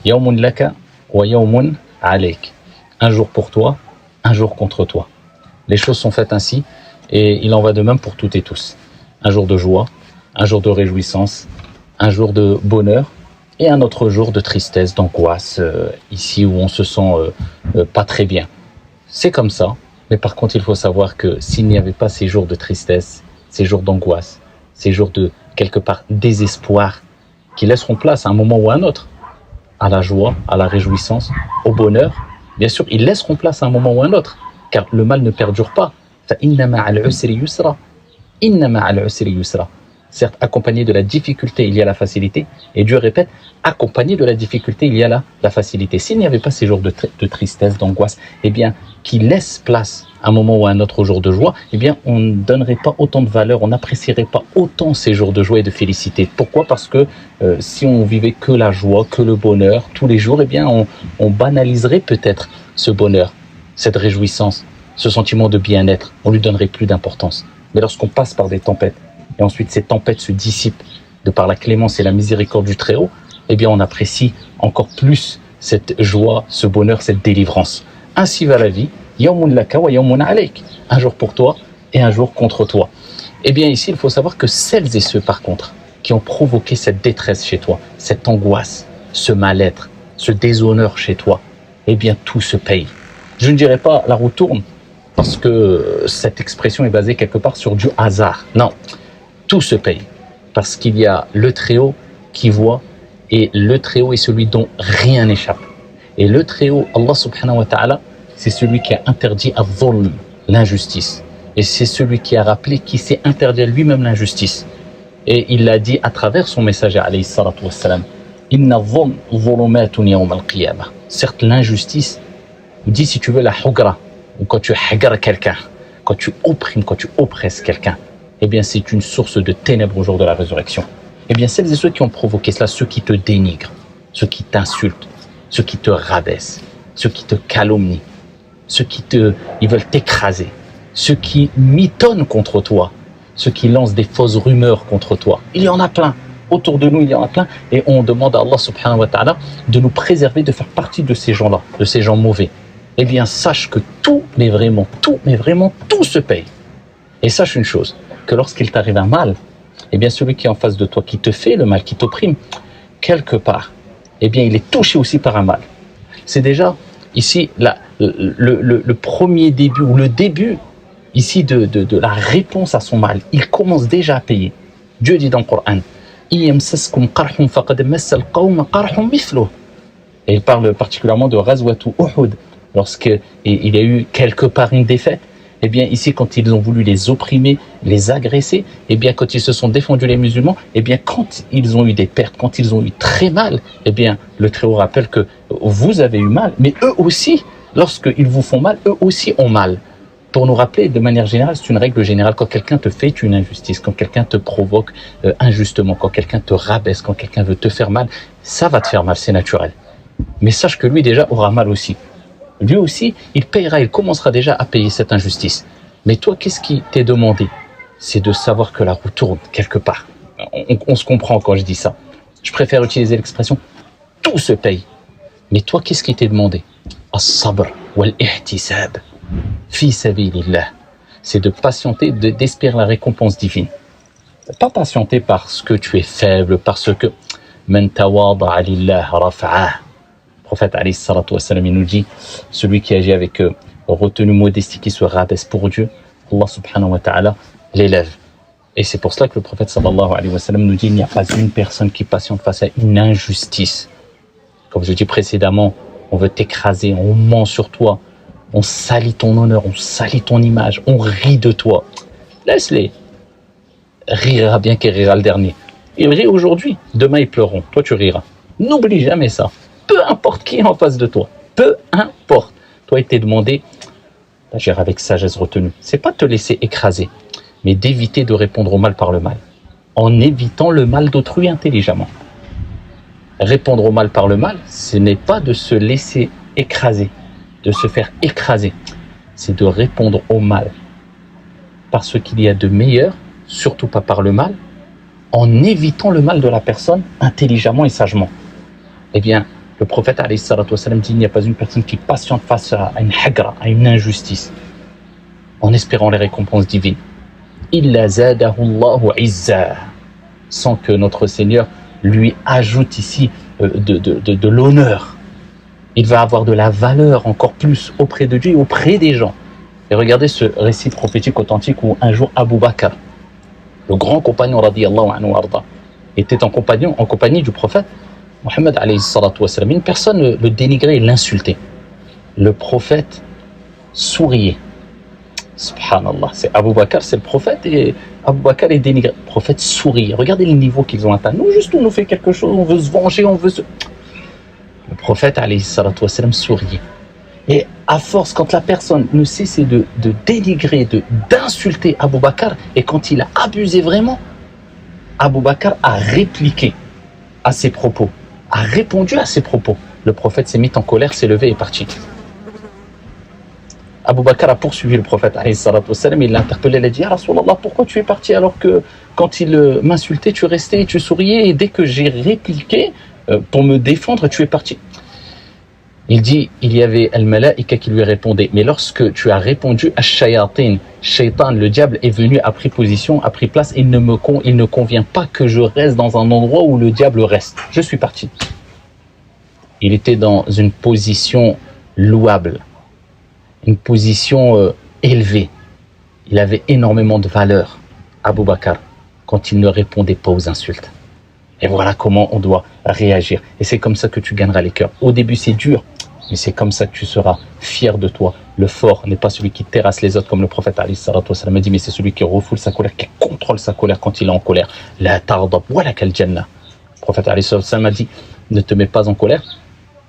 Yawmun laka wa yawmun alayk. Un jour pour toi, un jour contre toi. Les choses sont faites ainsi et il en va de même pour toutes et tous. Un jour de joie, un jour de réjouissance, un jour de bonheur et un autre jour de tristesse, d'angoisse, ici où on se sent pas très bien. C'est comme ça, mais par contre il faut savoir que s'il n'y avait pas ces jours de tristesse, ces jours d'angoisse, ces jours de quelque part désespoir, qui laisseront place à un moment ou à un autre à la joie, à la réjouissance, au bonheur, bien sûr ils laisseront place à un moment ou à un autre, car le mal ne perdure pas. فَإِنَّ مَعَ الْعُسْرِ يُسْرًا إِنَّ مَعَ الْعُسْرِ يُسْرًا. Certes, accompagné de la difficulté, il y a la facilité. Et Dieu répète, accompagné de la difficulté, il y a la facilité. S'il n'y avait pas ces jours de tristesse, d'angoisse, eh bien, qui laissent place à un moment ou à un autre au jour de joie, eh bien, on ne donnerait pas autant de valeur, on n'apprécierait pas autant ces jours de joie et de félicité. Pourquoi ? Parce que si on vivait que la joie, que le bonheur, tous les jours, eh bien, on banaliserait peut-être ce bonheur, cette réjouissance, ce sentiment de bien-être. On lui donnerait plus d'importance. Mais lorsqu'on passe par des tempêtes, et ensuite ces tempêtes se dissipent de par la clémence et la miséricorde du Très-Haut, eh bien on apprécie encore plus cette joie, ce bonheur, cette délivrance. Ainsi va la vie, yawmun laka wa yawmun alayk, un jour pour toi et un jour contre toi. Eh bien ici il faut savoir que celles et ceux par contre qui ont provoqué cette détresse chez toi, cette angoisse, ce mal-être, ce déshonneur chez toi, eh bien tout se paye. Je ne dirais pas la roue tourne, parce que cette expression est basée quelque part sur du hasard. Non, tout se paye, parce qu'il y a le Très-Haut qui voit, et le Très-Haut est celui dont rien n'échappe. Et le Très-Haut, Allah subhanahu wa ta'ala, c'est celui qui a interdit al-dhulm, l'injustice. Et c'est celui qui a rappelé qu'il s'est interdit à lui-même l'injustice. Et il l'a dit à travers son messager, alayhi salatu wassalam, Inna dhulm dhulumatun yawm al-qiyamah. Certes, l'injustice, dit si tu veux la hugra, ou quand tu hagar quelqu'un, quand tu opprimes, quand tu oppresses quelqu'un, eh bien c'est une source de ténèbres au jour de la résurrection. Eh bien celles et ceux qui ont provoqué cela, ceux qui te dénigrent, ceux qui t'insultent, ceux qui te rabaissent, ceux qui te calomnient, ceux ils veulent t'écraser, ceux qui mitonnent contre toi, ceux qui lancent des fausses rumeurs contre toi. Il y en a plein. Autour de nous, il y en a plein. Et on demande à Allah subhanahu wa ta'ala de nous préserver, de faire partie de ces gens-là, de ces gens mauvais. Eh bien, sache que tout se paye. Et sache une chose, que lorsqu'il t'arrive un mal, eh bien, celui qui est en face de toi, qui te fait le mal, qui t'opprime, quelque part, eh bien, il est touché aussi par un mal. C'est déjà, ici, le premier début, ou le début, ici, de la réponse à son mal. Il commence déjà à payer. Dieu dit dans le Coran, et il parle particulièrement de Ghazwatu Uhud, lorsqu'il y a eu quelque part une défaite. Eh bien ici, quand ils ont voulu les opprimer, les agresser, eh bien quand ils se sont défendus les musulmans, eh bien quand ils ont eu des pertes, quand ils ont eu très mal, eh bien le Très-Haut rappelle que vous avez eu mal, mais eux aussi, lorsqu'ils vous font mal, eux aussi ont mal. Pour nous rappeler, de manière générale, c'est une règle générale, quand quelqu'un te fait une injustice, quand quelqu'un te provoque injustement, quand quelqu'un te rabaisse, quand quelqu'un veut te faire mal, ça va te faire mal, c'est naturel. Mais sache que lui déjà aura mal aussi. Lui aussi, il payera, il commencera déjà à payer cette injustice. Mais toi, qu'est-ce qui t'est demandé ? C'est de savoir que la roue tourne quelque part. On se comprend quand je dis ça. Je préfère utiliser l'expression « tout se paye ». Mais toi, qu'est-ce qui t'est demandé ? As-sabr wal-ihtisab fi sabilillah. C'est de patienter, d'espérer la récompense divine. Pas patienter parce que tu es faible, parce que « man tawada'a lillah rafa'ah ». Le prophète alayhi salatu wassalam, il nous dit, celui qui agit avec retenue, modestie, qui se rabaisse pour Dieu, Allah subhanahu wa ta'ala l'élève. Et c'est pour cela que le prophète sallallahu alayhi wa sallam nous dit, il n'y a pas une personne qui patiente face à une injustice. Comme je dis précédemment, on veut t'écraser, on ment sur toi, on salit ton honneur, on salit ton image, on rit de toi. Laisse-les. Rira bien qu'il rira le dernier. Ils rient aujourd'hui, demain ils pleureront, toi tu riras. N'oublie jamais ça. Peu importe qui est en face de toi, peu importe. Toi, il t'est demandé d'agir avec sagesse retenue. C'est pas de te laisser écraser, mais d'éviter de répondre au mal par le mal, en évitant le mal d'autrui intelligemment. Répondre au mal par le mal, ce n'est pas de se laisser écraser, de se faire écraser. C'est de répondre au mal par ce qu'il y a de meilleur, surtout pas par le mal, en évitant le mal de la personne intelligemment et sagement. Eh bien, Le prophète alayhi salatu wassalam dit, il n'y a pas une personne qui patiente face à une hagra, à une injustice, en espérant les récompenses divines. Illa zadahu Allahu izza, sans que notre Seigneur lui ajoute ici de l'honneur. Il va avoir de la valeur encore plus auprès de Dieu et auprès des gens. Et regardez ce récit prophétique authentique où un jour Abu Bakr, le grand compagnon radiyallahu anhu arda, était en compagnie du prophète Mohammed alayhi salatu wassalam. Une personne le dénigrait et l'insultait. Le prophète souriait. Subhanallah, c'est Abu Bakr, c'est le prophète, et Abu Bakr est dénigré. Le prophète sourit. Regardez les niveaux qu'ils ont atteints. Nous, juste, on nous fait quelque chose, on veut se venger, on veut se... Le prophète, alayhi salatu wassalam, souriait. Et à force, quand la personne ne cessait de dénigrer, d'insulter Abu Bakr, et quand il a abusé vraiment, Abu Bakr a répliqué à ses propos, a répondu à ses propos. Le prophète s'est mis en colère, s'est levé et est parti. Abu Bakr a poursuivi le prophète, alayhi salatu wassalam, il l'a interpellé, il a dit, Ya Rasulallah, pourquoi tu es parti alors que quand il m'insultait, tu restais et tu souriais, et dès que j'ai répliqué pour me défendre, tu es parti. Il dit, il y avait Al-Malaïka qui lui répondait, mais lorsque tu as répondu, Ash-Shayatin, Shaitan, le diable est venu, a pris position, a pris place, il ne convient pas que je reste dans un endroit où le diable reste. Je suis parti. Il était dans une position louable, une position élevée. Il avait énormément de valeur, Abu Bakr, quand il ne répondait pas aux insultes. Et voilà comment on doit réagir. Et c'est comme ça que tu gagneras les cœurs. Au début, c'est dur, mais c'est comme ça que tu seras fier de toi. Le fort n'est pas celui qui terrasse les autres, comme le prophète alayhi salatu wassalam a dit, mais c'est celui qui refoule sa colère, qui contrôle sa colère quand il est en colère. La tardab wala kal jannah. Le prophète alayhi salatu wassalam a dit, ne te mets pas en colère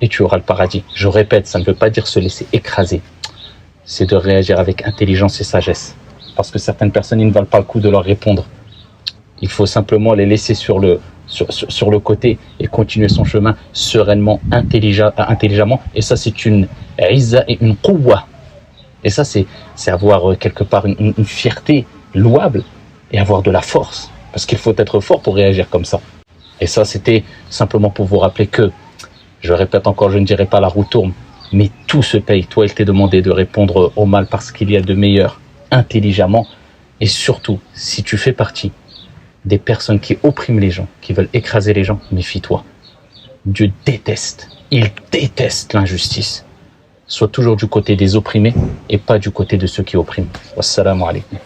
et tu auras le paradis. Je répète, ça ne veut pas dire se laisser écraser. C'est de réagir avec intelligence et sagesse. Parce que certaines personnes, ils ne valent pas le coup de leur répondre. Il faut simplement les laisser sur le côté et continuer son chemin sereinement, intelligemment. Et ça, c'est une izza et une quwwa. Et ça, c'est avoir quelque part une fierté louable et avoir de la force. Parce qu'il faut être fort pour réagir comme ça. Et ça, c'était simplement pour vous rappeler que, je répète encore, je ne dirai pas la roue tourne, mais tout se paye. Toi, il t'est demandé de répondre au mal parce qu'il y a de meilleur, intelligemment. Et surtout, si tu fais partie des personnes qui oppriment les gens, qui veulent écraser les gens, méfie-toi. Dieu déteste, il déteste l'injustice. Sois toujours du côté des opprimés et pas du côté de ceux qui oppriment. Wassalamu alaikum.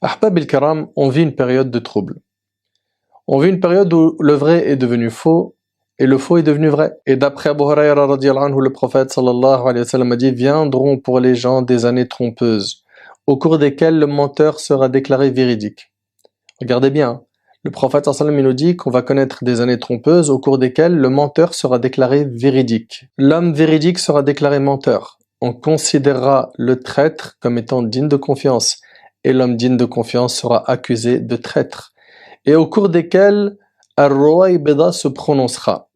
Ahbab el-Karam, on vit une période de trouble. On vit une période où le vrai est devenu faux et le faux est devenu vrai. Et d'après Abu Hurayra radiyallahu anhu, le prophète sallallahu alayhi wa sallam a dit, viendront pour les gens des années trompeuses, au cours desquelles le menteur sera déclaré véridique. Regardez bien, le prophète sallallahu alayhi wa sallam nous dit qu'on va connaître des années trompeuses au cours desquelles le menteur sera déclaré véridique. L'homme véridique sera déclaré menteur. On considérera le traître comme étant digne de confiance et l'homme digne de confiance sera accusé de traître. Et au cours desquelles Ar-Ruwaybida se prononcera.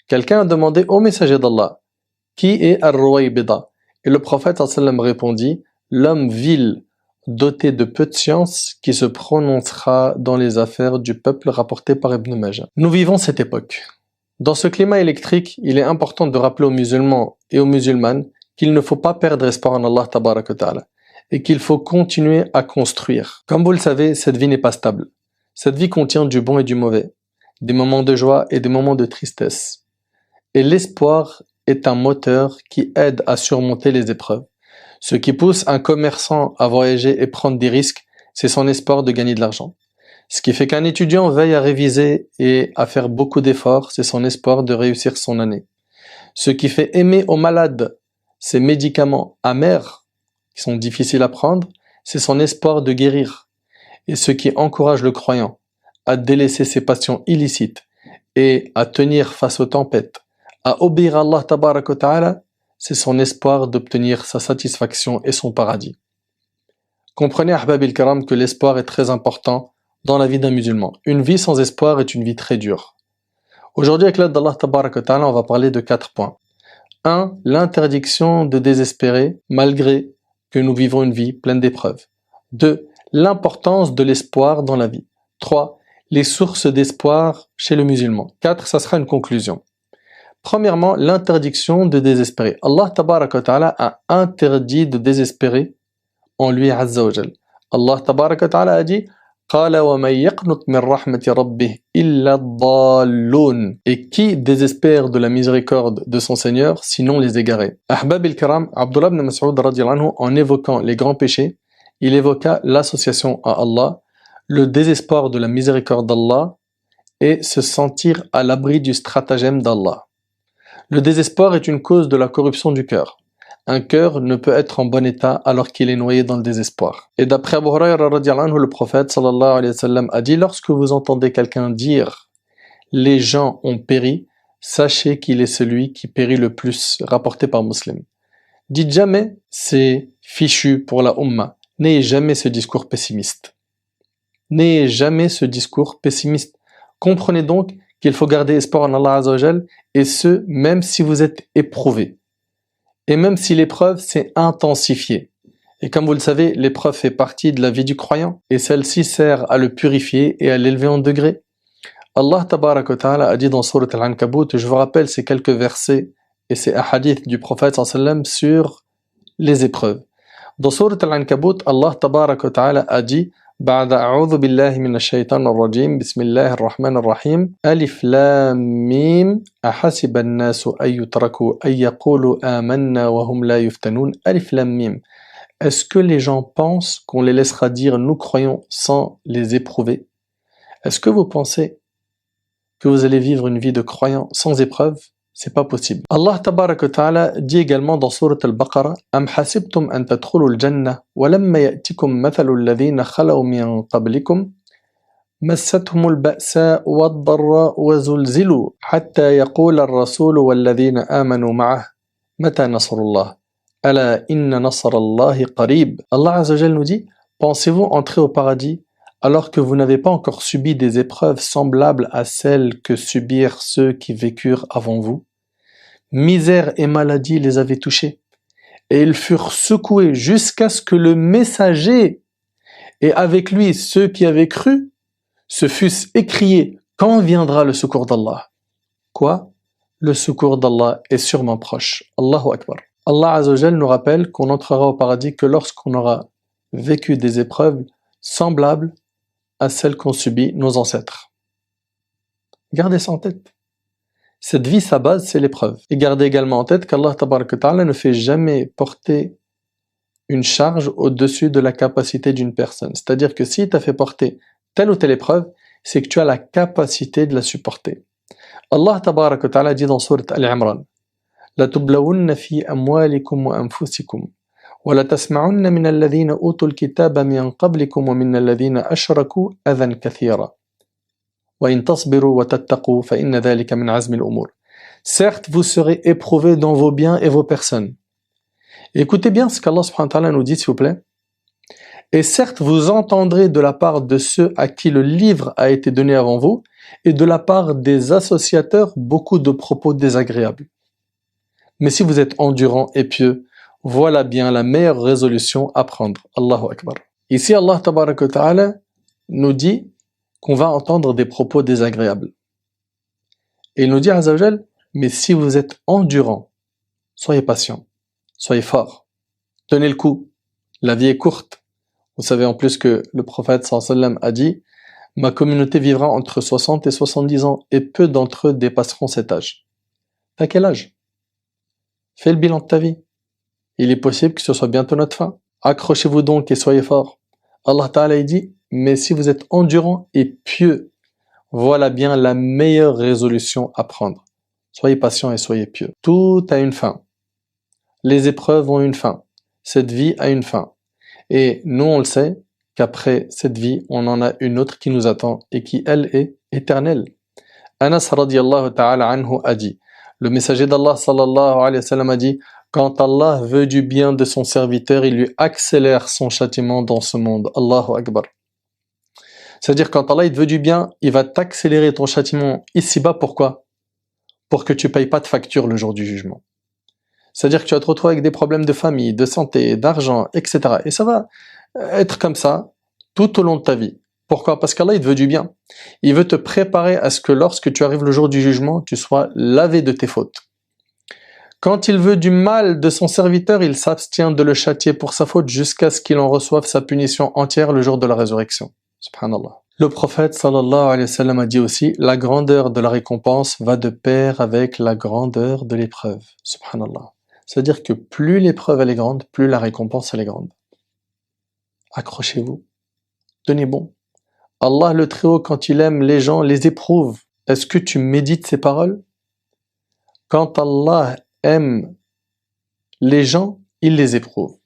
Quelqu'un a demandé au messager d'Allah, qui est Ar-Ruwaybida? Et le prophète sallallahu alayhi wa sallam répondit, l'homme vil, doté de peu de science, qui se prononcera dans les affaires du peuple rapporté par Ibn Majah. Nous vivons cette époque. Dans ce climat électrique, il est important de rappeler aux musulmans et aux musulmanes qu'il ne faut pas perdre espoir en Allah tabarak wa ta'ala et qu'il faut continuer à construire. Comme vous le savez, cette vie n'est pas stable. Cette vie contient du bon et du mauvais, des moments de joie et des moments de tristesse. Et l'espoir est un moteur qui aide à surmonter les épreuves. Ce qui pousse un commerçant à voyager et prendre des risques, c'est son espoir de gagner de l'argent. Ce qui fait qu'un étudiant veille à réviser et à faire beaucoup d'efforts, c'est son espoir de réussir son année. Ce qui fait aimer aux malades ces médicaments amers, qui sont difficiles à prendre, c'est son espoir de guérir. Et ce qui encourage le croyant à délaisser ses passions illicites et à tenir face aux tempêtes, à obéir à Allah tabarak wa ta'ala, c'est son espoir d'obtenir sa satisfaction et son paradis. Comprenez, Ahbab el-Karam, que l'espoir est très important dans la vie d'un musulman. Une vie sans espoir est une vie très dure. Aujourd'hui, avec l'aide d'Allah tabarak wa ta'ala, on va parler de 4 points. 1. L'interdiction de désespérer malgré que nous vivons une vie pleine d'épreuves. 2. L'importance de l'espoir dans la vie. 3. les sources d'espoir chez le musulman. 4, ça sera une conclusion. Premièrement, l'interdiction de désespérer. Allah tabaraka wa ta'ala a interdit de désespérer en lui azza wa jal. Allah tabaraka wa ta'ala a dit قَالَ وَمَنْ يَقْنُطْ مِنْ رَحْمَةِ رَبِّهِ إِلَّا الضَّالُّونَ. Et qui désespère de la miséricorde de son Seigneur, sinon les égarés. Ahbab al-Kiram, Abdullah ibn Mas'ud radiyallahu anhu, en évoquant les grands péchés, il évoqua l'association à Allah, le désespoir de la miséricorde d'Allah et se sentir à l'abri du stratagème d'Allah. Le désespoir est une cause de la corruption du cœur. Un cœur ne peut être en bon état alors qu'il est noyé dans le désespoir. Et d'après Abu Hurayra radiyallahu anhu, le prophète sallallahu alayhi wa sallam a dit: lorsque vous entendez quelqu'un dire les gens ont péri, sachez qu'il est celui qui périt le plus, rapporté par Muslim. Dites jamais c'est fichu pour la Ummah. N'ayez jamais ce discours pessimiste. N'ayez jamais ce discours pessimiste. Comprenez donc qu'il faut garder espoir en Allah Azza wa Jal, et ce, même si vous êtes éprouvé. Et même si l'épreuve s'est intensifiée. Et comme vous le savez, l'épreuve fait partie de la vie du croyant, et celle-ci sert à le purifier et à l'élever en degré. Allah Tabaraka wa Ta'ala a dit dans Surat Al-Ankabut, je vous rappelle ces quelques versets et ces hadiths du prophète sallallahu alayhi wa sallam sur les épreuves. Dans Surat Al-Ankabut, Allah Tabaraka wa Ta'ala a dit بعد أعوذ بالله من الشيطان الرجيم بسم الله الرحمن الرحيم ألف لام ميم أحسب الناس أن يتركوا أن يقولوا آمنا وهم لا يفتنون ألف لام ميم. Est-ce que les gens pensent qu'on les laissera dire nous croyons sans les éprouver? Est-ce que vous pensez que vous allez vivre une vie de croyant sans épreuve? C'est pas possible. Allah tabaraka wa ta'ala dit également dans Surat Al-Baqarah Am hasibtum an tadkhulul jannah wa lamma ya'tikum mathalul ladhina khalaw min qablikum massathumul ba'sa wad-dharra wa zulzilu hatta yaqula ar-rasul wal ladhina amanu ma'ah mata nasrullah ala inna nasrallahi qarib. Allah Azza wa Jalla nous dit: pensez-vous entrer au paradis alors que vous n'avez pas encore subi des épreuves semblables à celles que subirent ceux qui vécurent avant vous? Misère et maladie les avaient touchés, et ils furent secoués jusqu'à ce que le messager, et avec lui ceux qui avaient cru, se fussent écriés: quand viendra le secours d'Allah? Quoi? Le secours d'Allah est sûrement proche. Allahu Akbar. Allah Azza wa Jal nous rappelle qu'on entrera au paradis que lorsqu'on aura vécu des épreuves semblables à celles qu'ont subies nos ancêtres. Gardez ça en tête. Cette vie, sa base, c'est l'épreuve. Et gardez également en tête qu'Allah Tabaraka wa Ta'ala ne fait jamais porter une charge au-dessus de la capacité d'une personne. C'est-à-dire que s'il t'a fait porter telle ou telle épreuve, c'est que tu as la capacité de la supporter. Allah Tabaraka wa Ta'ala dit dans Surat Al-Imran La tublawunna fi amwalikum wa anfusikum ولا تسمعن من الذين أوتوا الكتاب من قبلكم ومن الذين أشركوا أذى كثيرا وإن تصبروا وتتقوا فإن ذلك من عزم الأمور. Certes, vous serez éprouvés dans vos biens et vos personnes. Écoutez bien ce qu'Allah subhanahu wa ta'ala nous dit, s'il vous plaît. Et certes, vous entendrez de la part de ceux à qui le livre a été donné avant vous et de la part des associateurs beaucoup de propos désagréables. Mais si vous êtes endurant et pieux, voilà bien la meilleure résolution à prendre. Allahu Akbar. Ici, Allah Tabaraka wa Ta'ala nous dit qu'on va entendre des propos désagréables. Et il nous dit, Azza wa Jal, mais si vous êtes endurant, soyez patient, soyez fort, tenez le coup, la vie est courte. Vous savez en plus que le prophète sallallahu alayhi wa sallam a dit, ma communauté vivra entre 60 et 70 ans et peu d'entre eux dépasseront cet âge. T'as quel âge? Fais le bilan de ta vie. Il est possible que ce soit bientôt notre fin. Accrochez-vous donc et soyez forts. Allah Ta'ala dit, mais si vous êtes endurant et pieux, voilà bien la meilleure résolution à prendre. Soyez patient et soyez pieux. Tout a une fin. Les épreuves ont une fin. Cette vie a une fin. Et nous, on le sait, qu'après cette vie, on en a une autre qui nous attend et qui, elle, est éternelle. Anas radiyallahu ta'ala anhu a dit, le messager d'Allah sallallahu alayhi wa sallam a dit, quand Allah veut du bien de son serviteur, il lui accélère son châtiment dans ce monde. Allahu Akbar. C'est-à-dire quand Allah il te veut du bien, il va t'accélérer ton châtiment ici-bas. Pourquoi? Pour que tu ne payes pas de facture le jour du jugement. C'est-à-dire que tu vas te retrouver avec des problèmes de famille, de santé, d'argent, etc. Et ça va être comme ça tout au long de ta vie. Pourquoi? Parce qu'Allah, il te veut du bien. Il veut te préparer à ce que lorsque tu arrives le jour du jugement, tu sois lavé de tes fautes. Quand il veut du mal de son serviteur, il s'abstient de le châtier pour sa faute jusqu'à ce qu'il en reçoive sa punition entière le jour de la résurrection. Subhanallah. Le prophète sallallahu alayhi wa sallam a dit aussi, la grandeur de la récompense va de pair avec la grandeur de l'épreuve. Subhanallah. C'est-à-dire que plus l'épreuve elle est grande, plus la récompense elle est grande. Accrochez-vous. Tenez bon. Allah le Très-Haut, quand il aime les gens, les éprouve. Est-ce que tu médites ces paroles? Quand Allah aime les gens, il les éprouve.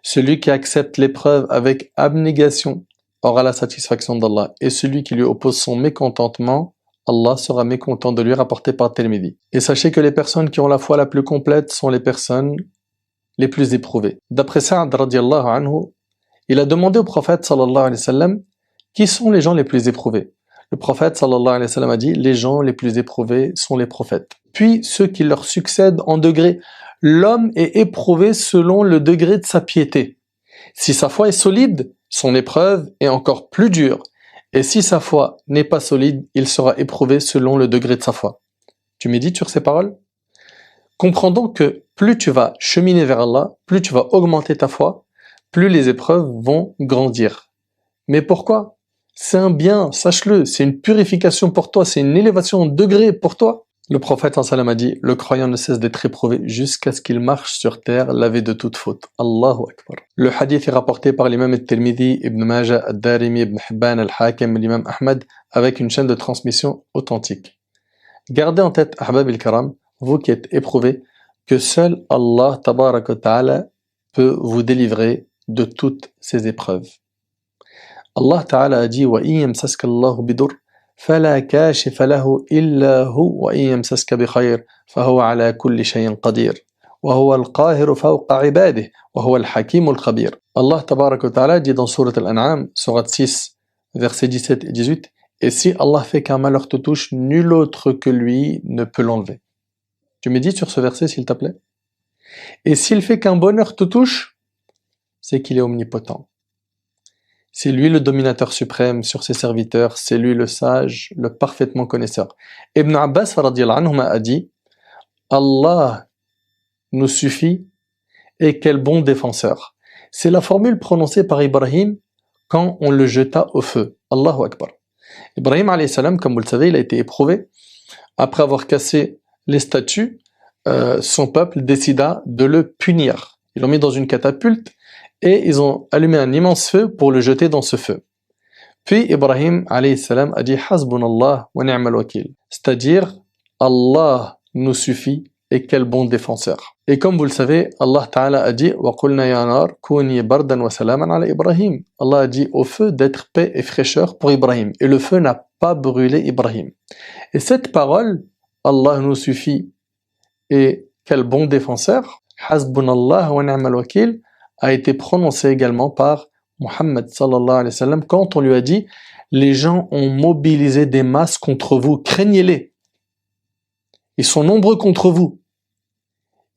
Celui qui accepte l'épreuve avec abnégation aura la satisfaction d'Allah. Et celui qui lui oppose son mécontentement, Allah sera mécontent de lui, rapporté par Tirmidhi. Et sachez que les personnes qui ont la foi la plus complète sont les personnes les plus éprouvées. D'après Sa'd radiyallahu anhu, il a demandé au prophète sallallahu alayhi wa sallam, qui sont les gens les plus éprouvés? Le prophète sallallahu alayhi wa sallam a dit, les gens les plus éprouvés sont les prophètes. Puis ceux qui leur succèdent en degré. L'homme est éprouvé selon le degré de sa piété. Si sa foi est solide, son épreuve est encore plus dure. Et si sa foi n'est pas solide, il sera éprouvé selon le degré de sa foi. Tu médites sur ces paroles? Comprends donc que plus tu vas cheminer vers Allah, plus tu vas augmenter ta foi, plus les épreuves vont grandir. Mais pourquoi? C'est un bien, sache-le, c'est une purification pour toi, c'est une élévation en degré pour toi. Le prophète sallam a dit, le croyant ne cesse d'être éprouvé jusqu'à ce qu'il marche sur terre lavé de toute faute. Allahu Akbar. Le hadith est rapporté par l'imam al-Tirmidhi, Ibn Majah, al-Darimi, Ibn Hibban, al-Hakim, l'imam Ahmad, avec une chaîne de transmission authentique. Gardez en tête, Ahbab al-Karam, vous qui êtes éprouvés, que seul Allah tabarak wa ta'ala peut vous délivrer de toutes ces épreuves. Allah ta'ala a dit, wa yamsaska Allahu bidur فلا كاشف له إلا هو وإن يمسسك بخير فهو على كل شيء قدير وهو القاهر فوق عباده وهو الحكيم الخبير. Allah tabarak wa ta'ala dit dans Sourate Al-An'am, Sourate 6, versets 17 et 18, et si Allah fait qu'un malheur te touche, nul autre que lui ne peut l'enlever. Tu médites sur ce verset s'il te plaît? Et s'il fait qu'un bonheur te touche, c'est qu'il est omnipotent. C'est lui le dominateur suprême sur ses serviteurs, c'est lui le sage, le parfaitement connaisseur. Ibn Abbas radiyallahu anhu a dit, Allah nous suffit et quel bon défenseur. C'est la formule prononcée par Ibrahim quand on le jeta au feu. Allahu Akbar. Ibrahim alayhi salam, comme vous le savez, il a été éprouvé. Après avoir cassé les statues, son peuple décida de le punir. Ils l'ont mis dans une catapulte et ils ont allumé un immense feu pour le jeter dans ce feu. Puis Ibrahim alayhi salam a dit Hasbunallah wa ni'mal wakil, c'est-à-dire Allah nous suffit et quel bon défenseur. Et comme vous le savez, Allah Ta'ala a dit wa qulna ya nar kuni bardan wa salaman ala Ibrahim. Allah a dit au feu d'être paix et fraîcheur pour Ibrahim et le feu n'a pas brûlé Ibrahim. Et cette parole Allah nous suffit et quel bon défenseur, Hasbunallah wa ni'mal wakil, a été prononcé également par Muhammad sallallahu alayhi wa sallam quand on lui a dit les gens ont mobilisé des masses contre vous, craignez-les. Ils sont nombreux contre vous.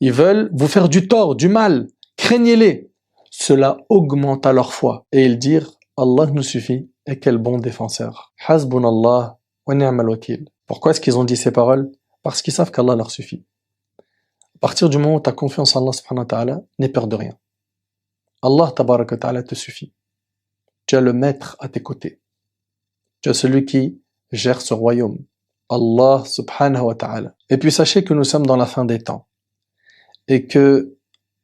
Ils veulent vous faire du tort, du mal. Craignez-les. Cela augmenta leur foi. Et ils dirent Allah nous suffit et quel bon défenseur. Hasbunallah wa ni'mal wakil. Pourquoi est-ce qu'ils ont dit ces paroles? Parce qu'ils savent qu'Allah leur suffit. À partir du moment où tu as confiance en Allah subhanahu wa ta'ala, n'aie peur de rien. Allah tabarak wa ta'ala te suffit. Tu as le maître à tes côtés. Tu as celui qui gère ce royaume. Allah subhanahu wa ta'ala. Et puis sachez que nous sommes dans la fin des temps. Et que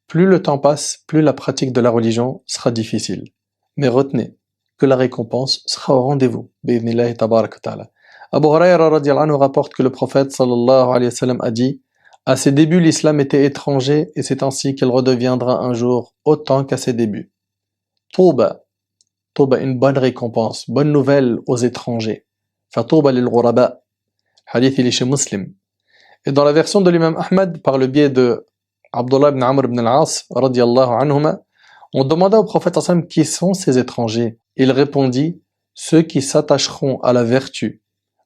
plus le temps passe, plus la pratique de la religion sera difficile. Mais retenez que la récompense sera au rendez-vous. Bi'idhnillahi tabarak wa ta'ala. Abu Hurayra radiyallahu anhu rapporte que le prophète sallallahu alayhi wa sallam a dit à ses débuts, l'islam était étranger et c'est ainsi qu'il redeviendra un jour autant qu'à ses débuts. Touba, une bonne récompense, bonne nouvelle aux étrangers. Fatouba lil ghuraba. Hadith il est chez Muslim. Et dans la version de l'imam Ahmad, par le biais de Abdullah ibn Amr ibn al-As, radiyallahu anhuma, on demanda au prophète sallam qui sont ces étrangers. Il répondit, ceux qui s'attacheront à la vertu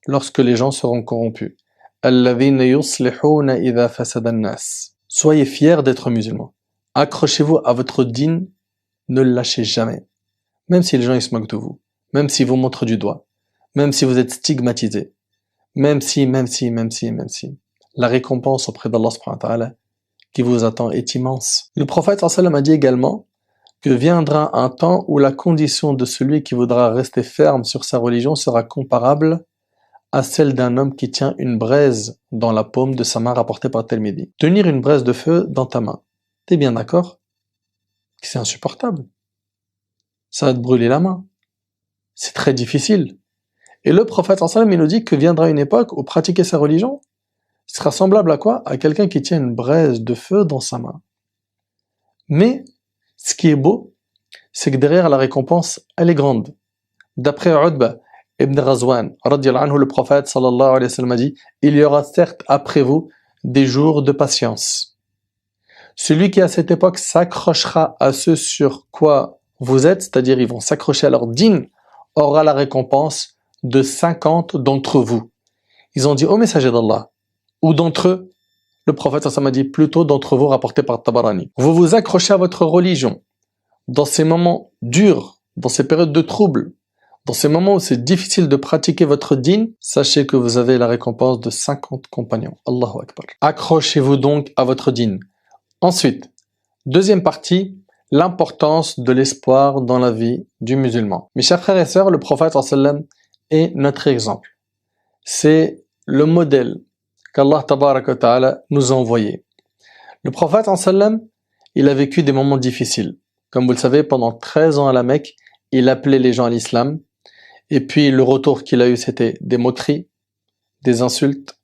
lorsque les gens seront corrompus. Soyez fiers d'être musulmans. Accrochez-vous à votre dîn, ne le lâchez jamais. Même si les gens ils se moquent de vous, même s'ils vous montrent du doigt, même si vous êtes stigmatisé, même si, la récompense auprès d'Allah subhanahu wa ta'ala qui vous attend est immense. Le prophète sallallahu alayhi wa sallam a dit également que viendra un temps où la condition de celui qui voudra rester ferme sur sa religion sera comparable à celle d'un homme qui tient une braise dans la paume de sa main, rapportée par Tirmidhi. Tenir une braise de feu dans ta main, t'es bien d'accord que c'est insupportable? Ça va te brûler la main. C'est très difficile. Et le prophète sallallahu alayhi wa sallam, il nous dit que viendra une époque où pratiquer sa religion sera semblable à quoi? À quelqu'un qui tient une braise de feu dans sa main. Mais ce qui est beau, c'est que derrière la récompense, elle est grande. D'après Utba ibn Ghazwan, radiyallahu anhu, le prophète sallallahu alayhi wa sallam a dit: il y aura certes après vous des jours de patience. Celui qui à cette époque s'accrochera à ce sur quoi vous êtes, c'est-à-dire ils vont s'accrocher à leur dîn, aura la récompense de 50 d'entre vous. Ils ont dit: ô messager d'Allah, ou d'entre eux? Le prophète sallallahu alayhi wa sallam a dit: plutôt d'entre vous, rapporté par Tabarani. Vous vous accrochez à votre religion dans ces moments durs, dans ces périodes de troubles, dans ces moments où c'est difficile de pratiquer votre dîn, sachez que vous avez la récompense de 50 compagnons. Allahu Akbar. Accrochez-vous donc à votre dîn. Ensuite, deuxième partie, l'importance de l'espoir dans la vie du musulman. Mes chers frères et sœurs, le prophète sallallahu alayhi wa sallam est notre exemple. C'est le modèle qu'Allah tabaraka wa ta'ala nous a envoyé. Le prophète sallallahu alayhi wa sallam, il a vécu des moments difficiles. Comme vous le savez, pendant 13 ans à la Mecque, il appelait les gens à l'islam. Et puis le retour qu'il a eu, c'était des moqueries, des insultes.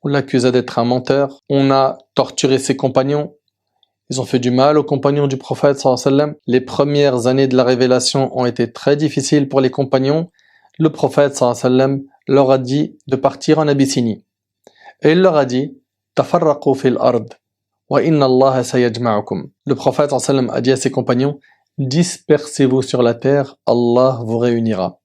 On l'accusait d'être un menteur. On a torturé ses compagnons. Ils ont fait du mal aux compagnons du prophète sallallahu alayhi wa sallam. Les premières années de la révélation ont été très difficiles pour les compagnons. Le prophète sallallahu alayhi wa sallam leur a dit de partir en Abyssinie. Et il leur a dit: tafarraqu fil ard wa inna Allah sayajma'ukum. Le prophète sallallahu alayhi wa sallam a dit à ses compagnons: dispersez-vous sur la terre, Allah vous réunira.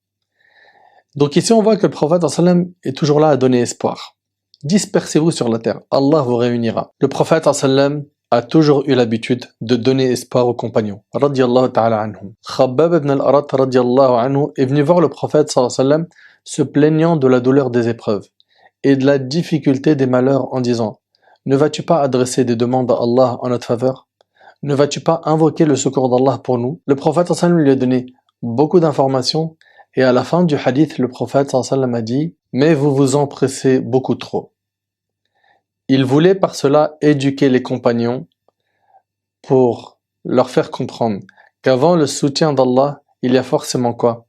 Donc ici on voit que le prophète sallallahu alayhi wa sallam est toujours là à donner espoir. Dispersez-vous sur la terre, Allah vous réunira. Le prophète sallallahu alayhi wa sallam a toujours eu l'habitude de donner espoir aux compagnons. Radiyallahu ta'ala anhum. Khabbab ibn al-Arat radiyallahu anhu est venu voir le prophète sallallahu alayhi wa sallam se plaignant de la douleur des épreuves et de la difficulté des malheurs en disant: ne vas-tu pas adresser des demandes à Allah en notre faveur? Ne vas-tu pas invoquer le secours d'Allah pour nous? Le prophète sallallahu alayhi wa sallam lui a donné beaucoup d'informations et à la fin du hadith, le prophète sallallahu alayhi wa sallam a dit: mais vous vous empressez beaucoup trop. Il voulait par cela éduquer les compagnons pour leur faire comprendre qu'avant le soutien d'Allah, il y a forcément quoi?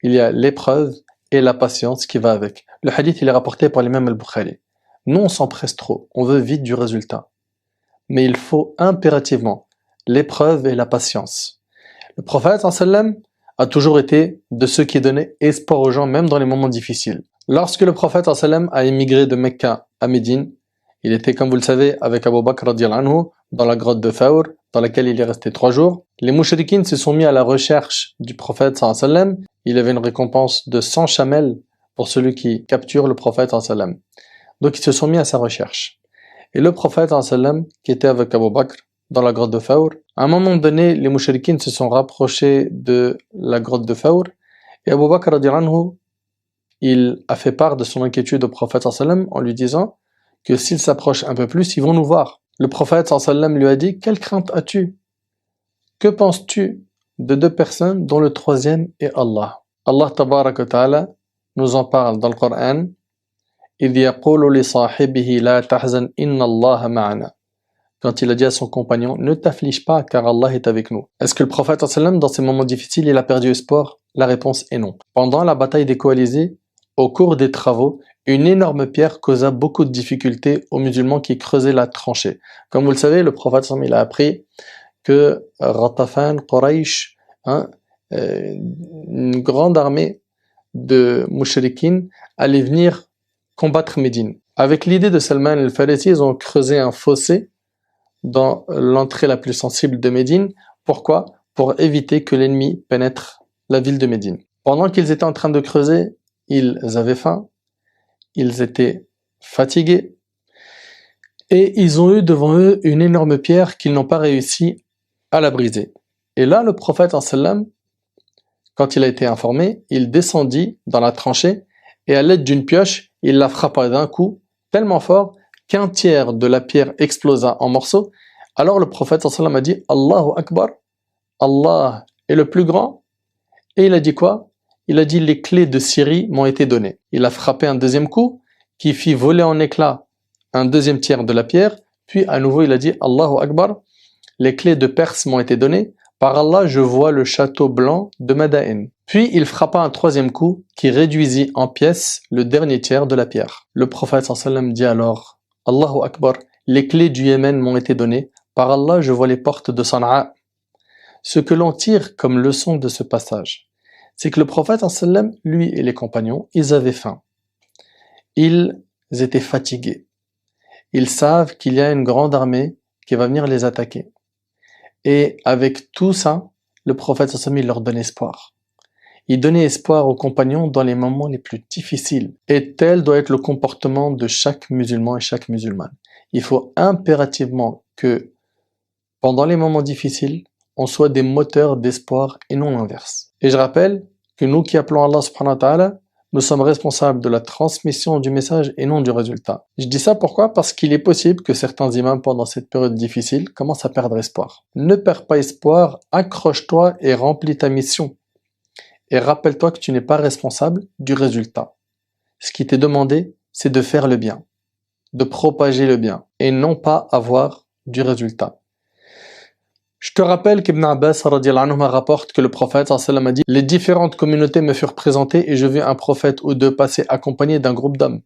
Il y a l'épreuve et la patience qui va avec. Le hadith, il est rapporté par l'imam al-Bukhari. Nous, on s'empresse trop, on veut vite du résultat. Mais il faut impérativement l'épreuve et la patience. Le prophète sallallahu alayhi wa sallam a toujours été de ceux qui donnaient espoir aux gens, même dans les moments difficiles. Lorsque le prophète sallallahu alayhi wa sallam a émigré de Mecca à Médine, il était, comme vous le savez, avec Abu Bakr radiyallahu anhu, dans la grotte de Thawr, dans laquelle il est resté 3 jours. Les mouchrikines se sont mis à la recherche du prophète sallallahu alayhi wa sallam. Il avait une récompense de 100 chamels pour celui qui capture le prophète sallallahu alayhi wa sallam. Donc ils se sont mis à sa recherche. Et le prophète sallallahu alayhi wa sallam, qui était avec Abu Bakr dans la grotte de Thawr, à un moment donné, les mouchrikines se sont rapprochés de la grotte de Thawr, et Abu Bakr radiyallahu anhu, il a fait part de son inquiétude au prophète sallallahu alayhi wa sallam en lui disant que s'ils s'approchent un peu plus, ils vont nous voir. Le prophète sallallahu alayhi wa sallam lui a dit: quelle crainte as-tu? Que penses-tu de 2 personnes dont le troisième est Allah? Allah tabaraka wa ta'ala nous en parle dans le Coran: إِذْ يَقُولُ لِصَاحِبِهِ لَا تَحْزَنْ إِنَّ اللَّهَ مَعَنَا. Quand il a dit à son compagnon: ne t'afflige pas car Allah est avec nous. Est-ce que le prophète sallallahu alayhi wa sallam, dans ces moments difficiles, il a perdu espoir? La réponse est non. Pendant la bataille des coalisés, au cours des travaux, une énorme pierre causa beaucoup de difficultés aux musulmans qui creusaient la tranchée. Comme vous le savez, le prophète sallallahu alayhi wa sallam, il a appris que Ghatafan, Quraysh, une grande armée de mouchrikines allait venir combattre Médine. Avec l'idée de Salman al-Farisi, ils ont creusé un fossé dans l'entrée la plus sensible de Médine. Pourquoi? Pour éviter que l'ennemi pénètre la ville de Médine. Pendant qu'ils étaient en train de creuser, ils avaient faim, ils étaient fatigués, et ils ont eu devant eux une énorme pierre qu'ils n'ont pas réussi à la briser. Et là, le prophète sallam, quand il a été informé, il descendit dans la tranchée et à l'aide d'une pioche, il la frappa d'un coup tellement fort qu'un tiers de la pierre explosa en morceaux. Alors le prophète sallallahu alayhi wa sallam a dit Allahu Akbar, Allah est le plus grand. Et il a dit quoi? Il a dit les clés de Syrie m'ont été données. Il a frappé un deuxième coup qui fit voler en éclats un deuxième tiers de la pierre. Puis à nouveau il a dit Allahu Akbar, les clés de Perse m'ont été données. Par Allah, je vois le château blanc de Madain. Puis il frappa un troisième coup qui réduisit en pièces le dernier tiers de la pierre. Le prophète sallallahu alayhi wa sallam dit alors Allahu Akbar, les clés du Yémen m'ont été données. Par Allah, je vois les portes de Sana'a. Ce que l'on tire comme leçon de ce passage, c'est que le prophète sallallahu alayhi wa sallam, lui et les compagnons, ils avaient faim. Ils étaient fatigués. Ils savent qu'il y a une grande armée qui va venir les attaquer. Et avec tout ça, le prophète sallallahu alayhi wa sallam, il leur donne espoir. Il donnait espoir aux compagnons dans les moments les plus difficiles. Et tel doit être le comportement de chaque musulman et chaque musulmane. Il faut impérativement que, pendant les moments difficiles, on soit des moteurs d'espoir et non l'inverse. Et je rappelle que nous qui appelons Allah subhanahu wa ta'ala, nous sommes responsables de la transmission du message et non du résultat. Je dis ça pourquoi? Parce qu'il est possible que certains imams pendant cette période difficile commencent à perdre espoir. Ne perds pas espoir, accroche-toi et remplis ta mission. Et rappelle-toi que tu n'es pas responsable du résultat. Ce qui t'est demandé, c'est de faire le bien, de propager le bien, et non pas avoir du résultat. Je te rappelle qu'Ibn Abbas radiyallahu anhu rapporte que le prophète sallallahu alayhi wa sallam a dit « Les différentes communautés me furent présentées et je vis un prophète ou deux passer accompagné d'un groupe d'hommes.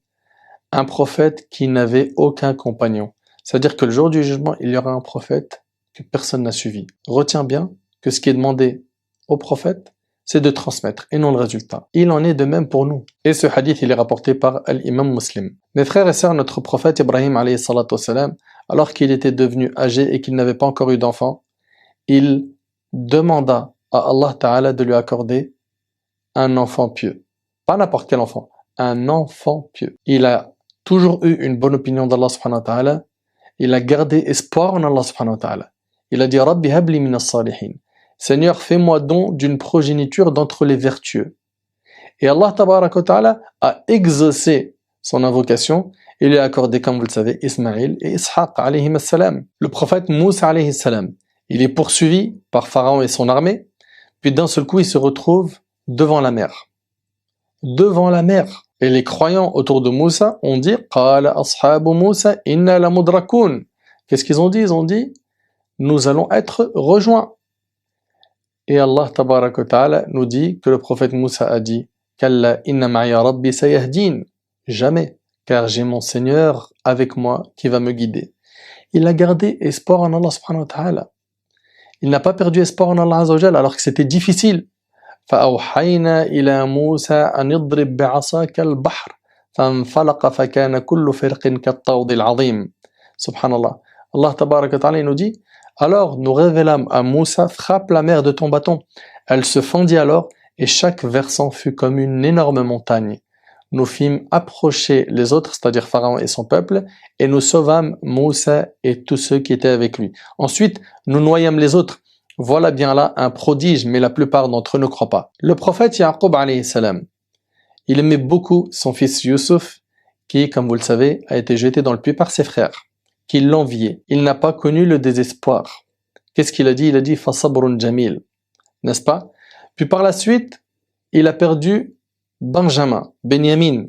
Un prophète qui n'avait aucun compagnon. » C'est-à-dire que le jour du jugement, il y aura un prophète que personne n'a suivi. Retiens bien que ce qui est demandé au prophète, c'est de transmettre et non le résultat. Il en est de même pour nous. Et ce hadith, il est rapporté par l'imam Muslim. Mes frères et sœurs, notre prophète Ibrahim alayhi salatu wassalam, alors qu'il était devenu âgé et qu'il n'avait pas encore eu d'enfant, il demanda à Allah Ta'ala de lui accorder un enfant pieux. Pas n'importe quel enfant, un enfant pieux. Il a toujours eu une bonne opinion d'Allah Subhanahu wa Ta'ala. Il a gardé espoir en Allah Subhanahu wa Ta'ala. Il a dit Rabbi habli min as-salihin. Seigneur, fais-moi don d'une progéniture d'entre les vertueux. Et Allah Ta'ala a exaucé son invocation. Il lui a accordé, comme vous le savez, Ismaïl et Ishaq alayhi salam. Le prophète Moussa alayhi salam. Il est poursuivi par Pharaon et son armée, puis d'un seul coup il se retrouve devant la mer. Devant la mer. Et les croyants autour de Moussa ont dit « Qala ashabu Moussa inna la mudrakoun » Qu'est-ce qu'ils ont dit? Ils ont dit « Nous allons être rejoints ». Et Allah tabaraka wa ta'ala nous dit que le prophète Moussa a dit « Kalla inna ma'iya rabbi sayahdin » Jamais, car j'ai mon Seigneur avec moi qui va me guider. Il a gardé espoir en Allah subhanahu wa ta'ala. Il n'a pas perdu espoir en Allah Azza wa Jalla alors que c'était difficile. فَأَوْحَيْنَا إِلَى مُوسَى أَنِ اضْرِبْ بِعَصَاكَ الْبَحْرَ فَانْفَلَقَ فَكَانَ كُلُّ فِرْقٍ كَالطَّوْدِ الْعَظِيمِ. Subhanallah. Allah tabaraka wa ta'ala nous dit alors nous révélâmes à Moussa frappe la mer de ton bâton. Elle se fendit alors et chaque versant fut comme une énorme montagne. Nous fîmes approcher les autres, c'est-à-dire Pharaon et son peuple, et nous sauvâmes Moussa et tous ceux qui étaient avec lui. Ensuite, nous noyâmes les autres. Voilà bien là un prodige, mais la plupart d'entre eux ne croient pas. Le prophète Yaqub alayhi salam, il aimait beaucoup son fils Youssouf, qui, comme vous le savez, a été jeté dans le puits par ses frères, qui l'enviaient. Il n'a pas connu le désespoir. Qu'est-ce qu'il a dit? Il a dit « Fasabrun jamil », n'est-ce pas? Puis par la suite, il a perdu Benjamin, Benyamin,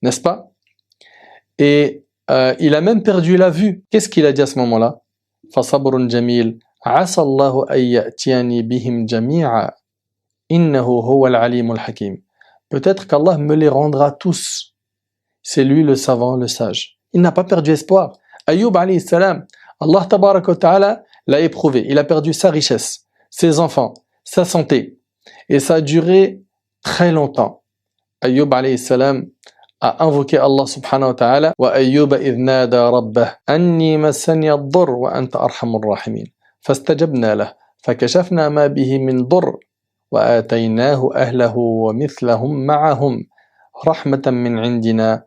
n'est-ce pas? Et il a même perdu la vue. Qu'est-ce qu'il a dit à ce moment-là? Fasabrun jamil, asa Allahu an ya'tiyani bihim jami'a, innahu huwa al-alim al-hakim. Peut-être qu'Allah me les rendra tous. C'est lui le savant, le sage. Il n'a pas perdu espoir. Ayyub alayhi salam, Allah tabaraka wa ta'ala l'a éprouvé. Il a perdu sa richesse, ses enfants, sa santé. Et ça a duré très longtemps. Ayyub alayhi salam a invoqué Allah subhanahu wa ta'ala wa ayyuba idh nada rabbah anni massani ad-durr wa anta arhamur rahimin fastajabna lahu fakashafna ma bihi min durr wa ataynahu ahlahu wa mithlahum ma'ahum rahmatan min indina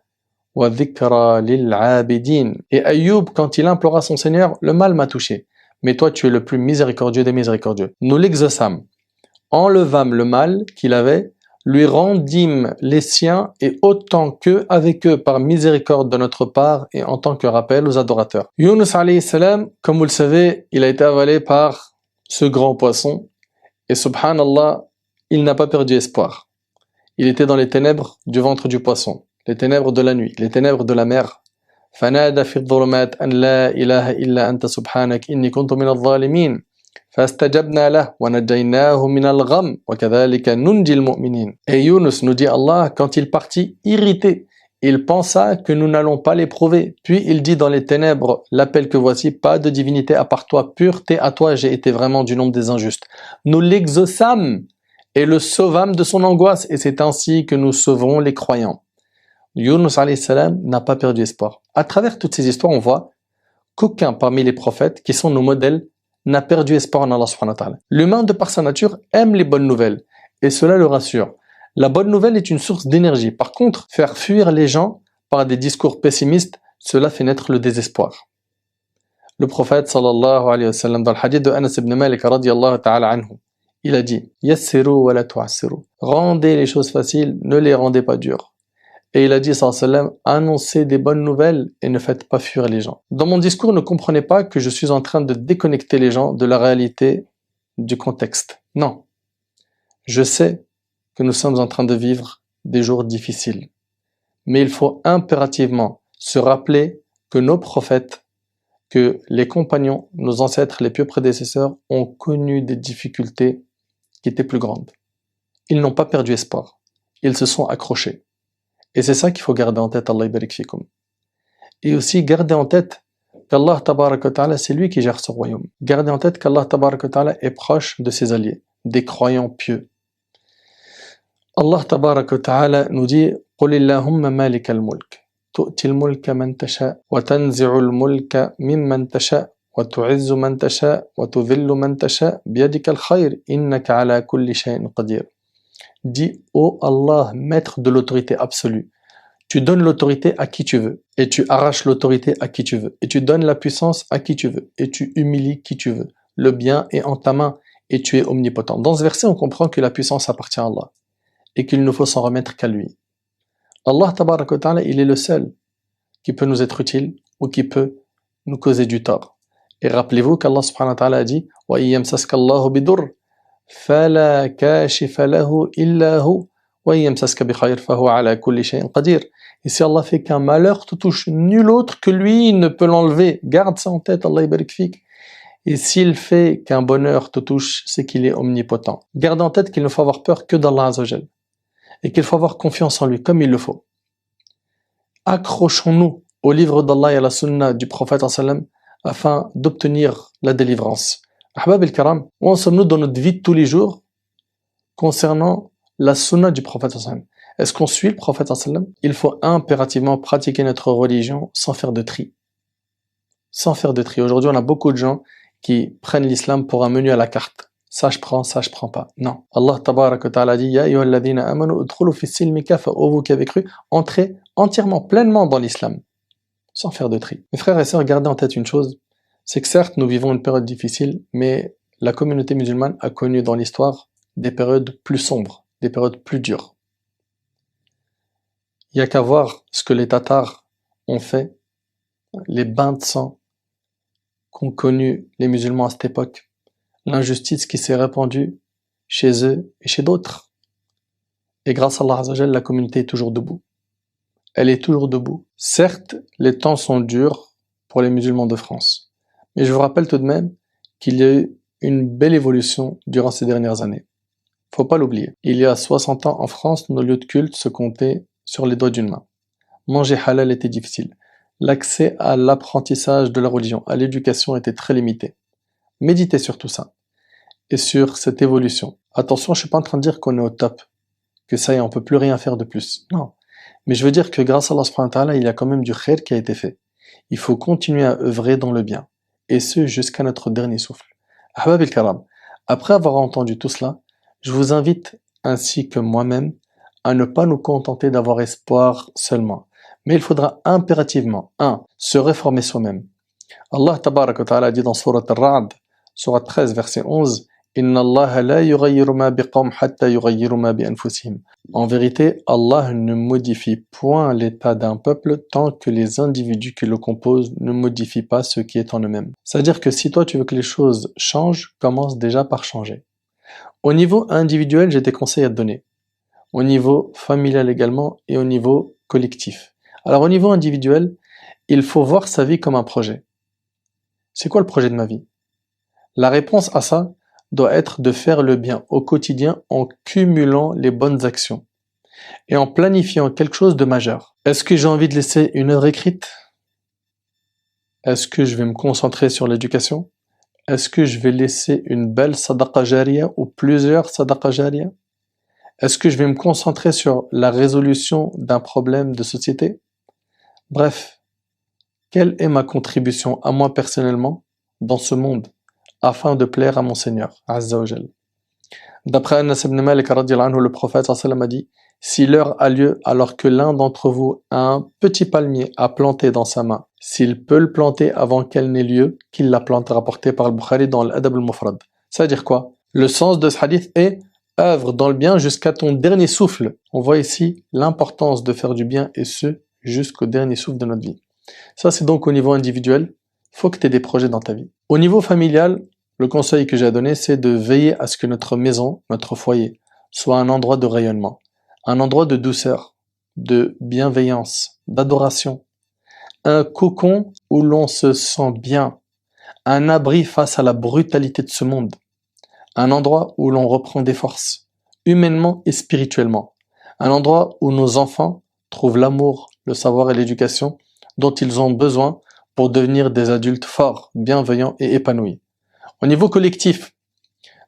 wa dhikra lil 'abidin. Et Ayyub, quand il implora son Seigneur, le mal m'a touché, mais toi tu es le plus miséricordieux des miséricordieux. Nous l'exaucâmes enlevâmes le mal qu'il avait, lui rendîmes les siens et autant qu'eux avec eux par miséricorde de notre part et en tant que rappel aux adorateurs. Yunus alayhi salam, comme vous le savez, il a été avalé par ce grand poisson et subhanallah, il n'a pas perdu espoir. Il était dans les ténèbres du ventre du poisson, les ténèbres de la nuit, les ténèbres de la mer. فنادى في الظلمات أن لا إله إلا أنت سبحانك إني كنت من الظالمين فاستجبنا له ونجيناه من الغم وكذلك ننجي المؤمنين. Et Yunus, nous dit Allah, quand il partit irrité, il pensa que nous n'allons pas l'éprouver. Puis il dit dans les ténèbres, l'appel que voici, pas de divinité à part toi, pureté à toi, j'ai été vraiment du nombre des injustes. Nous l'exaucâmes et le sauvâmes de son angoisse, et c'est ainsi que nous sauverons les croyants. Yunus alayhi salam n'a pas perdu espoir. À travers toutes ces histoires, on voit qu'aucun parmi les prophètes, qui sont nos modèles, n'a perdu espoir en Allah subhanahu wa ta'ala. L'humain, de par sa nature, aime les bonnes nouvelles, et cela le rassure. La bonne nouvelle est une source d'énergie. Par contre, faire fuir les gens par des discours pessimistes, cela fait naître le désespoir. Le prophète sallallahu alayhi wa sallam, dans le hadith de Anas ibn Malik radiyallahu ta'ala anhu, il a dit « Yassiru wa la tu'assiru » Rendez les choses faciles, ne les rendez pas dures. Et il a dit, sallallahu alayhi wa sallam, annoncez des bonnes nouvelles et ne faites pas fuir les gens. Dans mon discours, ne comprenez pas que je suis en train de déconnecter les gens de la réalité du contexte. Non. Je sais que nous sommes en train de vivre des jours difficiles. Mais il faut impérativement se rappeler que nos prophètes, que les compagnons, nos ancêtres, les pieux prédécesseurs ont connu des difficultés qui étaient plus grandes. Ils n'ont pas perdu espoir. Ils se sont accrochés. Et c'est ça qu'il faut garder en tête, Allah barik fikum. Et aussi, garder en tête qu'Allah tabarak wa ta'ala, c'est lui qui gère ce royaume. Gardez en tête qu'Allah tabarak wa ta'ala est proche de ses alliés, des croyants pieux. Allah tabarak wa ta'ala nous dit قُلِ اللَّهُمَّ مَالِكَ الْمُلْكِ تُؤْتِي الْمُلْكَ مَنْ تَشَاءُ وَتَنْزِعُ الْمُلْكَ مِمَّنْ تَشَاءُ وَتُعِزُّ مَنْ تَشَاءُ وَتُذِلُّ مَنْ تَشَاءُ بِيَدِكَ الْخَيْرُ إِنَّكَ عَلَى كُلِّ شَيْءٍ قَدِيرٌ. Dis, ô Allah, maître de l'autorité absolue, tu donnes l'autorité à qui tu veux, et tu arraches l'autorité à qui tu veux, et tu donnes la puissance à qui tu veux, et tu humilies qui tu veux. Le bien est en ta main, et tu es omnipotent. Dans ce verset, on comprend que la puissance appartient à Allah, et qu'il ne faut s'en remettre qu'à lui. Allah tabarak wa ta'ala, il est le seul qui peut nous être utile, ou qui peut nous causer du tort. Et rappelez-vous qu'Allah subhanahu wa ta'ala a dit « Wa yamsaska Allahu bidur » فَلَا كَاشِفَ لَهُ إِلَّا هُوَ وَيَمْسَسْكَ بِخَيْرٍ فَهُوَ عَلَى كُلِّ شَيْءٍ قَدِيرٌ. Et si Allah fait qu'un malheur te touche, nul autre que lui ne peut l'enlever. Garde ça en tête, Allah barik fik. Et s'il fait qu'un bonheur te touche, c'est qu'il est omnipotent. Garde en tête qu'il ne faut avoir peur que d'Allah Azza wa Jal. Et qu'il faut avoir confiance en lui, comme il le faut. Accrochons-nous au livre d'Allah et à la sunna du prophète sallam afin d'obtenir la délivrance. Ahbab el-Karam, où en sommes-nous dans notre vie de tous les jours concernant la sunna du prophète sallam? Est-ce qu'on suit le prophète sallam? Il faut impérativement pratiquer notre religion sans faire de tri. Sans faire de tri. Aujourd'hui, on a beaucoup de gens qui prennent l'islam pour un menu à la carte. Ça je prends pas. Non. Allah tabarak wa ta'ala dit Ya ayyuhalladhina amanu udkhulu fi silmi kafa. Ô vous qui avez cru, entrez entièrement, pleinement dans l'islam. Sans faire de tri. Mes frères et sœurs, gardez en tête une chose, c'est que certes, nous vivons une période difficile, mais la communauté musulmane a connu dans l'histoire des périodes plus sombres, des périodes plus dures. Il n'y a qu'à voir ce que les Tatars ont fait, les bains de sang qu'ont connu les musulmans à cette époque, l'injustice qui s'est répandue chez eux et chez d'autres. Et grâce à Allah Azza wa Jal, la communauté est toujours debout. Elle est toujours debout. Certes, les temps sont durs pour les musulmans de France. Mais je vous rappelle tout de même qu'il y a eu une belle évolution durant ces dernières années. Faut pas l'oublier. Il y a 60 ans en France, nos lieux de culte se comptaient sur les doigts d'une main. Manger halal était difficile. L'accès à l'apprentissage de la religion, à l'éducation était très limité. Méditez sur tout ça. Et sur cette évolution. Attention, je suis pas en train de dire qu'on est au top. Que ça y est, on peut plus rien faire de plus. Non. Mais je veux dire que grâce à Allah subhanahu wa ta'ala, il y a quand même du khair qui a été fait. Il faut continuer à œuvrer dans le bien. Et ce, jusqu'à notre dernier souffle. Ahbab el-Karam, après avoir entendu tout cela, je vous invite, ainsi que moi-même, à ne pas nous contenter d'avoir espoir seulement. Mais il faudra impérativement, 1. Se réformer soi-même. Allah tabarak wa ta'ala dit dans Surat al-Ra'd, Surat 13, verset 11, Inna Allah la yughayyiru ma biqawm hatta yughayyiru ma bi anfusihim. En vérité, Allah ne modifie point l'état d'un peuple tant que les individus qui le composent ne modifient pas ce qui est en eux-mêmes. C'est-à-dire que si toi tu veux que les choses changent, commence déjà par changer. Au niveau individuel, j'ai des conseils à te donner. Au niveau familial également et au niveau collectif. Alors au niveau individuel, il faut voir sa vie comme un projet. C'est quoi le projet de ma vie? La réponse à ça doit être de faire le bien au quotidien en cumulant les bonnes actions et en planifiant quelque chose de majeur. Est-ce que j'ai envie de laisser une œuvre écrite? Est-ce que je vais me concentrer sur l'éducation? Est-ce que je vais laisser une belle sadaqa jariya ou plusieurs sadaqa jariya? Est-ce que je vais me concentrer sur la résolution d'un problème de société? Bref, quelle est ma contribution à moi personnellement dans ce monde afin de plaire à mon Seigneur, Azza wa Jal. D'après Anas ibn Malik radiyallahu anhu, le prophète sallallahu alayhi wa sallam a dit: si l'heure a lieu alors que l'un d'entre vous a un petit palmier à planter dans sa main, s'il peut le planter avant qu'elle n'ait lieu, qu'il la plante, rapporté par al-Bukhari dans l'Adab al-Mufrad. Ça veut dire quoi? Le sens de ce hadith est: œuvre dans le bien jusqu'à ton dernier souffle. On voit ici l'importance de faire du bien et ce, jusqu'au dernier souffle de notre vie. Ça, c'est donc au niveau individuel. Faut que tu aies des projets dans ta vie. Au niveau familial, le conseil que j'ai à donner, c'est de veiller à ce que notre maison, notre foyer, soit un endroit de rayonnement, un endroit de douceur, de bienveillance, d'adoration, un cocon où l'on se sent bien, un abri face à la brutalité de ce monde, un endroit où l'on reprend des forces, humainement et spirituellement, un endroit où nos enfants trouvent l'amour, le savoir et l'éducation dont ils ont besoin pour devenir des adultes forts, bienveillants et épanouis. Au niveau collectif,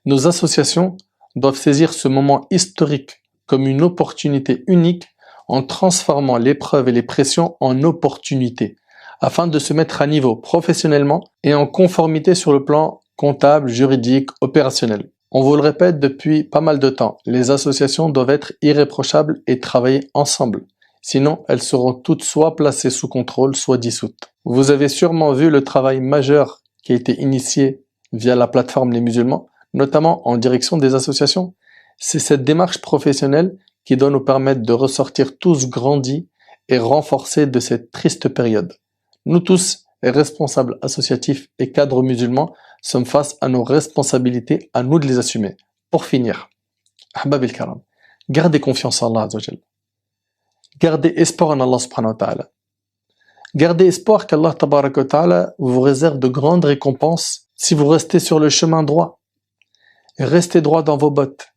nos associations doivent saisir ce moment historique comme une opportunité unique en transformant l'épreuve et les pressions en opportunités, afin de se mettre à niveau professionnellement et en conformité sur le plan comptable, juridique, opérationnel. On vous le répète depuis pas mal de temps, les associations doivent être irréprochables et travailler ensemble. Sinon, elles seront toutes soit placées sous contrôle, soit dissoutes. Vous avez sûrement vu le travail majeur qui a été initié via la plateforme Les Musulmans, notamment en direction des associations. C'est cette démarche professionnelle qui doit nous permettre de ressortir tous grandis et renforcés de cette triste période. Nous tous, les responsables associatifs et cadres musulmans, sommes face à nos responsabilités, à nous de les assumer. Pour finir, Ahbab al-Karam, gardez confiance en Allah Azza wa Jal. Gardez espoir en Allah subhanahu wa ta'ala. Gardez espoir qu'Allah tabarak wa ta'ala vous réserve de grandes récompenses si vous restez sur le chemin droit. Restez droit dans vos bottes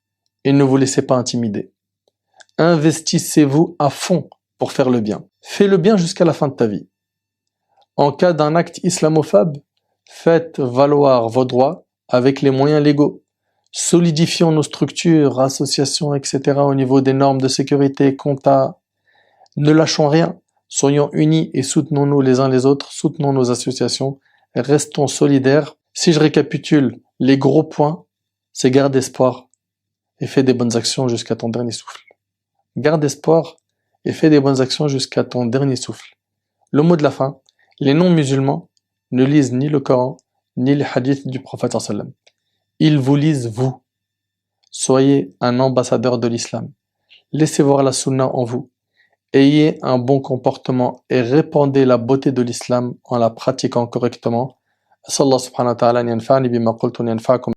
et ne vous laissez pas intimider. Investissez-vous à fond pour faire le bien. Fais le bien jusqu'à la fin de ta vie. En cas d'un acte islamophobe, faites valoir vos droits avec les moyens légaux. Solidifions nos structures, associations, etc. au niveau des normes de sécurité, compta. Ne lâchons rien, soyons unis et soutenons-nous les uns les autres, soutenons nos associations, restons solidaires. Si je récapitule les gros points, c'est garde espoir et fais des bonnes actions jusqu'à ton dernier souffle. Garde espoir et fais des bonnes actions jusqu'à ton dernier souffle. Le mot de la fin, les non-musulmans ne lisent ni le Coran, ni les hadiths du prophète sallam. Ils vous lisent vous. Soyez un ambassadeur de l'islam. Laissez voir la sunna en vous. Ayez un bon comportement et répandez la beauté de l'islam en la pratiquant correctement. Sallallahu subhanahu wa ta'ala yanfa'ni bima qultu yanfa'akum.